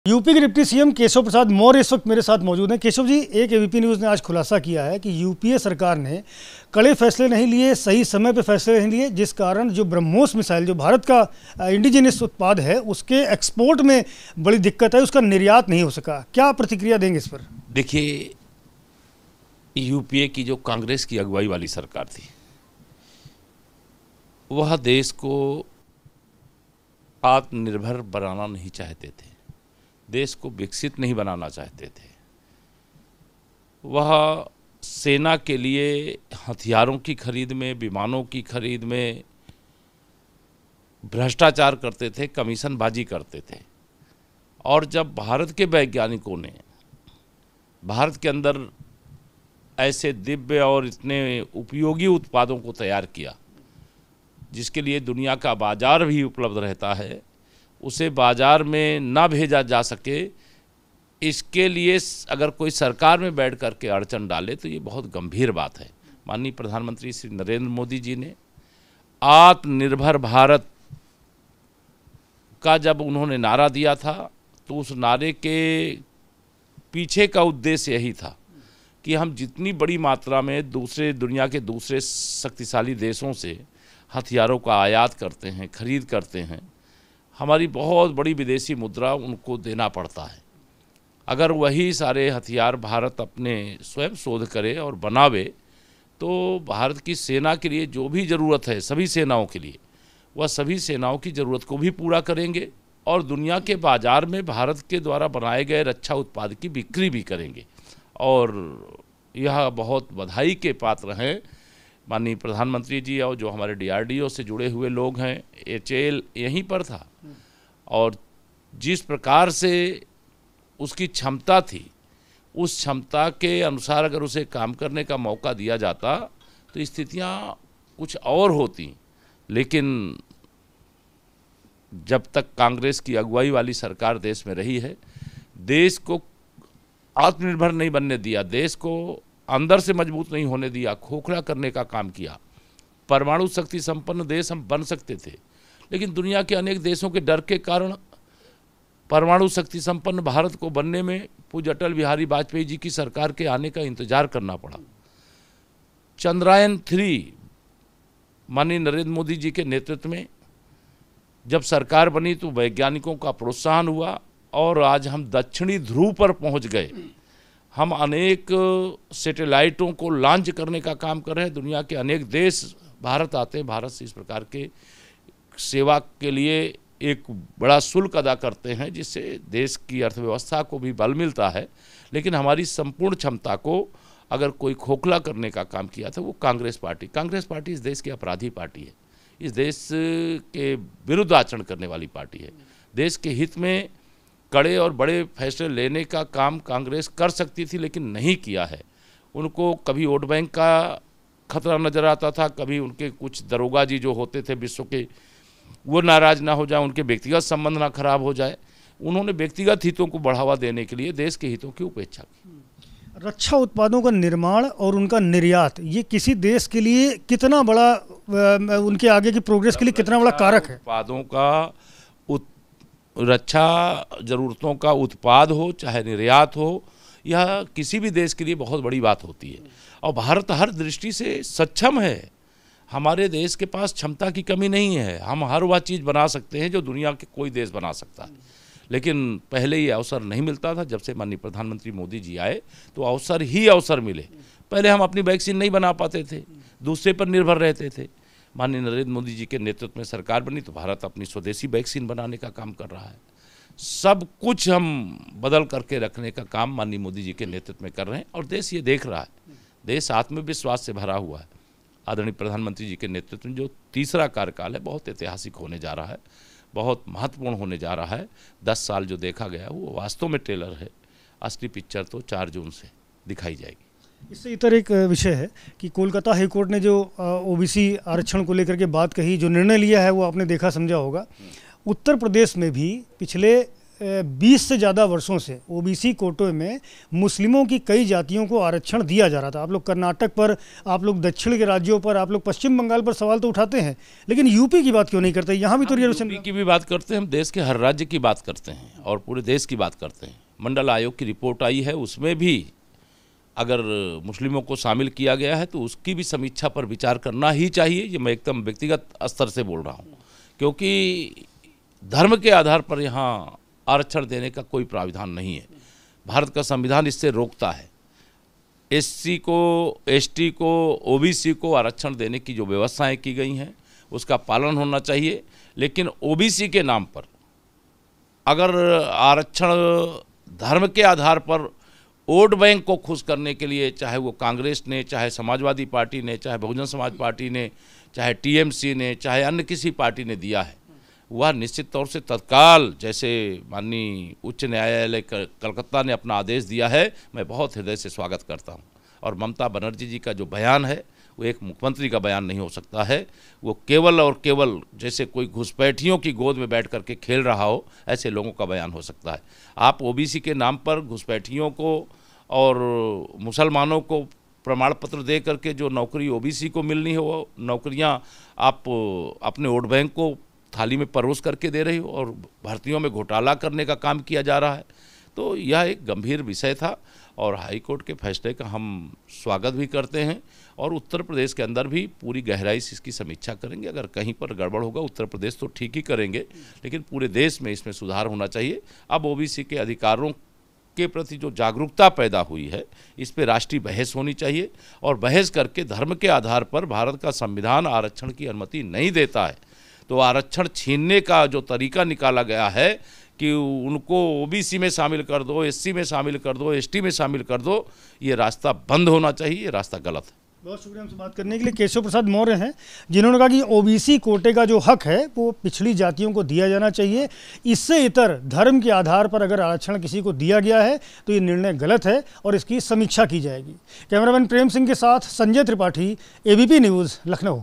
UP के deputy CM Keshav Prasad Maurya इस वक्त मेरे साथ मौजूद हैं। केशव जी, एक एबीपी न्यूज़ ने आज खुलासा किया है कि यूपीए सरकार ने कड़े फैसले नहीं लिए, सही समय पे फैसले नहीं लिए, जिस कारण जो ब्रह्मोस मिसाइल जो भारत का इंडिजिनियस उत्पाद है उसके एक्सपोर्ट में बड़ी दिक्कत है, उसका निर्यात नहीं हो सका। क्या प्रतिक्रिया देंगे इस पर? देखिए, यूपीए की जो कांग्रेस की अगुवाई वाली सरकार थी वह देश को आत्मनिर्भर बनाना नहीं चाहते थे, देश को विकसित नहीं बनाना चाहते थे। वह सेना के लिए हथियारों की खरीद में, विमानों की खरीद में भ्रष्टाचार करते थे, कमीशनबाजी करते थे। और जब भारत के वैज्ञानिकों ने भारत के अंदर ऐसे दिव्य और इतने उपयोगी उत्पादों को तैयार किया जिसके लिए दुनिया का बाजार भी उपलब्ध रहता है, उसे बाजार में ना भेजा जा सके, इसके लिए अगर कोई सरकार में बैठ करके अड़चन डाले तो ये बहुत गंभीर बात है। माननीय प्रधानमंत्री श्री नरेंद्र मोदी जी ने आत्मनिर्भर भारत का जब उन्होंने नारा दिया था तो उस नारे के पीछे का उद्देश्य यही था कि हम जितनी बड़ी मात्रा में दुनिया के दूसरे शक्तिशाली देशों से हथियारों का आयात करते हैं, खरीद करते हैं, हमारी बहुत बड़ी विदेशी मुद्रा उनको देना पड़ता है। अगर वही सारे हथियार भारत अपने स्वयं शोध करे और बनावे तो भारत की सेना के लिए जो भी ज़रूरत है, सभी सेनाओं के लिए, वह सभी सेनाओं की ज़रूरत को भी पूरा करेंगे और दुनिया के बाज़ार में भारत के द्वारा बनाए गए रक्षा उत्पाद की बिक्री भी करेंगे। और यह बहुत बधाई के पात्र हैं माननीय प्रधानमंत्री जी और जो हमारे डीआरडीओ से जुड़े हुए लोग हैं। एचएएल यहीं पर था और जिस प्रकार से उसकी क्षमता थी, उस क्षमता के अनुसार अगर उसे काम करने का मौका दिया जाता तो स्थितियां कुछ और होती। लेकिन जब तक कांग्रेस की अगुवाई वाली सरकार देश में रही है, देश को आत्मनिर्भर नहीं बनने दिया, देश को अंदर से मजबूत नहीं होने दिया, खोखला करने का काम किया। परमाणु शक्ति संपन्न देश हम बन सकते थे, लेकिन दुनिया के अनेक देशों के डर के कारण परमाणु शक्ति संपन्न भारत को बनने में पूज्य अटल बिहारी वाजपेयी जी की सरकार के आने का इंतजार करना पड़ा। चंद्रयान 3 माननीय नरेंद्र मोदी जी के नेतृत्व में जब सरकार बनी तो वैज्ञानिकों का प्रोत्साहन हुआ और आज हम दक्षिणी ध्रुव पर पहुंच गए। हम अनेक सैटेलाइटों को लॉन्च करने का काम कर रहे हैं। दुनिया के अनेक देश भारत आते हैं, भारत से इस प्रकार के सेवा के लिए एक बड़ा शुल्क अदा करते हैं, जिससे देश की अर्थव्यवस्था को भी बल मिलता है। लेकिन हमारी संपूर्ण क्षमता को अगर कोई खोखला करने का काम किया था वो कांग्रेस पार्टी इस देश की अपराधी पार्टी है, इस देश के विरुद्ध आचरण करने वाली पार्टी है। देश के हित में कड़े और बड़े फैसले लेने का काम कांग्रेस कर सकती थी लेकिन नहीं किया है। उनको कभी वोट बैंक का खतरा नज़र आता था, कभी उनके कुछ दरोगा जी जो होते थे विश्व के, वो नाराज़ ना हो जाए, उनके व्यक्तिगत संबंध ना खराब हो जाए। उन्होंने व्यक्तिगत हितों को बढ़ावा देने के लिए देश के हितों की उपेक्षा की। रक्षा उत्पादों का निर्माण और उनका निर्यात, ये किसी देश के लिए कितना बड़ा, उनके आगे की प्रोग्रेस के लिए कितना बड़ा कारक है? उत्पादों का, रक्षा ज़रूरतों का उत्पाद हो चाहे निर्यात हो, यह किसी भी देश के लिए बहुत बड़ी बात होती है। और भारत हर दृष्टि से सक्षम है। हमारे देश के पास क्षमता की कमी नहीं है, हम हर वह चीज़ बना सकते हैं जो दुनिया के कोई देश बना सकता है। लेकिन पहले ये अवसर नहीं मिलता था। जब से माननीय प्रधानमंत्री मोदी जी आए तो अवसर ही अवसर मिले। पहले हम अपनी वैक्सीन नहीं बना पाते थे, दूसरे पर निर्भर रहते थे। माननीय नरेंद्र मोदी जी के नेतृत्व में सरकार बनी तो भारत अपनी स्वदेशी वैक्सीन बनाने का काम कर रहा है। सब कुछ हम बदल करके रखने का काम माननीय मोदी जी के नेतृत्व में कर रहे हैं और देश ये देख रहा है। देश आत्मविश्वास से भरा हुआ है। आदरणीय प्रधानमंत्री जी के नेतृत्व में जो तीसरा कार्यकाल है बहुत ऐतिहासिक होने जा रहा है, बहुत महत्वपूर्ण होने जा रहा है। 10 साल जो देखा गया वो वास्तव में ट्रेलर है, असली पिक्चर तो 4 जून से दिखाई जाएगी। इससे इतर एक विषय है कि कोलकाता हाईकोर्ट ने जो ओबीसी आरक्षण को लेकर के बात कही, जो निर्णय लिया है वो आपने देखा समझा होगा। उत्तर प्रदेश में भी पिछले 20 से ज़्यादा वर्षों से ओबीसी कोटे में मुस्लिमों की कई जातियों को आरक्षण दिया जा रहा था। आप लोग कर्नाटक पर, आप लोग दक्षिण के राज्यों पर, आप लोग पश्चिम बंगाल पर सवाल तो उठाते हैं, लेकिन यूपी की बात क्यों नहीं करते? यहाँ भी तो रिजर्वेशन की भी बात करते हैं, हम देश के हर राज्य की बात करते हैं और पूरे देश की बात करते हैं। मंडल आयोग की रिपोर्ट आई है, उसमें भी अगर मुस्लिमों को शामिल किया गया है तो उसकी भी समीक्षा पर विचार करना ही चाहिए। ये मैं एकदम व्यक्तिगत स्तर से बोल रहा हूँ, क्योंकि धर्म के आधार पर यहाँ आरक्षण देने का कोई प्राविधान नहीं है। भारत का संविधान इससे रोकता है। एससी को, एसटी को, ओबीसी को आरक्षण देने की जो व्यवस्थाएं की गई हैं उसका पालन होना चाहिए। लेकिन ओबीसी के नाम पर अगर आरक्षण धर्म के आधार पर वोट बैंक को खुश करने के लिए, चाहे वो कांग्रेस ने, चाहे समाजवादी पार्टी ने, चाहे बहुजन समाज पार्टी ने, चाहे टीएमसी ने, चाहे अन्य किसी पार्टी ने दिया है, वह निश्चित तौर से तत्काल, जैसे माननीय उच्च न्यायालय कलकत्ता ने अपना आदेश दिया है, मैं बहुत हृदय से स्वागत करता हूं। और ममता बनर्जी जी का जो बयान है वो एक मुख्यमंत्री का बयान नहीं हो सकता है। वो केवल और केवल जैसे कोई घुसपैठियों की गोद में बैठ करके खेल रहा हो, ऐसे लोगों का बयान हो सकता है। आप ओबीसी के नाम पर घुसपैठियों को और मुसलमानों को प्रमाण पत्र दे करके जो नौकरी ओबीसी को मिलनी है वो नौकरियां आप अपने वोट बैंक को थाली में परोस करके दे रही हो और भर्तियों में घोटाला करने का काम किया जा रहा है। तो यह एक गंभीर विषय था और हाई कोर्ट के फैसले का हम स्वागत भी करते हैं और उत्तर प्रदेश के अंदर भी पूरी गहराई से इसकी समीक्षा करेंगे। अगर कहीं पर गड़बड़ होगा उत्तर प्रदेश तो ठीक ही करेंगे, लेकिन पूरे देश में इसमें सुधार होना चाहिए। अब ओबीसी के अधिकारों के प्रति जो जागरूकता पैदा हुई है, इस पे राष्ट्रीय बहस होनी चाहिए और बहस करके धर्म के आधार पर भारत का संविधान आरक्षण की अनुमति नहीं देता है। तो आरक्षण छीनने का जो तरीका निकाला गया है कि उनको ओबीसी में शामिल कर दो, एससी में शामिल कर दो, एसटी में शामिल कर दो, ये रास्ता बंद होना चाहिए, ये रास्ता गलत है। बहुत शुक्रिया हमसे बात करने के लिए। केशव प्रसाद मौर्य हैं, जिन्होंने कहा कि ओबीसी कोटे का जो हक है वो पिछड़ी जातियों को दिया जाना चाहिए। इससे इतर धर्म के आधार पर अगर आरक्षण किसी को दिया गया है तो ये निर्णय गलत है और इसकी समीक्षा की जाएगी। कैमरामैन प्रेम सिंह के साथ संजय त्रिपाठी, एबीपी न्यूज़, लखनऊ।